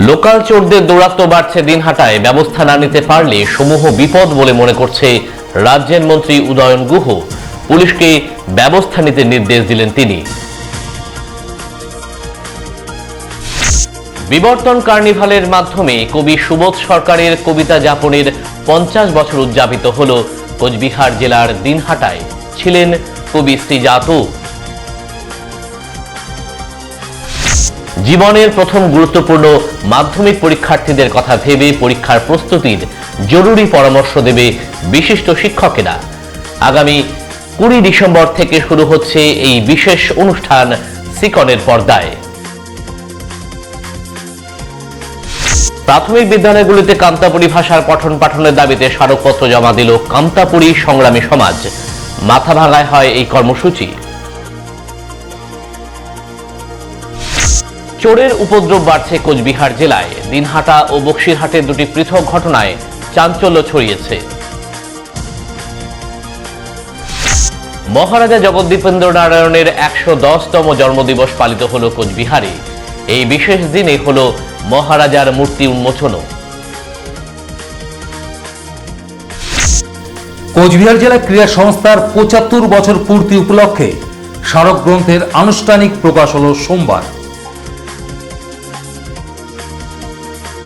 Local চোরদের দৌরাত্ম্য বাড়ছে দিনহাটায়। ব্যবস্থা না নিতে পারলে সমূহ বিপদ বলে মনে করছে রাজ্যের মন্ত্রী উদয়ন গুহ। পুলিশকে ব্যবস্থা নিতে নির্দেশ দিলেন তিনি। বিবর্তন কার্নিভালের মাধ্যমে কবি সুবোধ সরকারের কবিতা যাপনের 50 বছর উদযাপিত হল কোচবিহার জেলার দিনহাটায়। ছিলেন কবি শ্রীজাত। জীবনের প্রথম গুরুত্বপূর্ণ মাধ্যমিক পরীক্ষার্থীদের কথা ভেবে পরীক্ষার প্রস্তুতির জরুরি পরামর্শ দেবে বিশিষ্ট শিক্ষকেরা। আগামী 20 ডিসেম্বর থেকে শুরু হচ্ছে এই বিশেষ অনুষ্ঠান সিকনের পর্দায়। প্রাথমিক বিদ্যালয়গুলিতে কামতাপুরী ভাষার পঠন পাঠনের দাবিতে স্মারকপত্র জমা দিল কামতাপুরী সংগ্রামী সমাজ। মাথাভাঙায় হয় এই কর্মসূচি। চোরের উপদ্রব বাড়ছে কোচবিহার জেলায়। দিনহাটা ও বক্সিরহাটের দুটি পৃথক ঘটনায় চাঞ্চল্য ছড়িয়েছে। মহারাজা জগদ্দীপেন্দ্র নারায়ণের 110তম জন্মদিবস পালিত হল কোচবিহারে। এই বিশেষ দিনে হল মহারাজার মূর্তি উন্মোচনও। কোচবিহার জেলা ক্রীড়া সংস্থার 75 বছর পূর্তি উপলক্ষে স্মারক গ্রন্থের আনুষ্ঠানিক প্রকাশ হল সোমবার।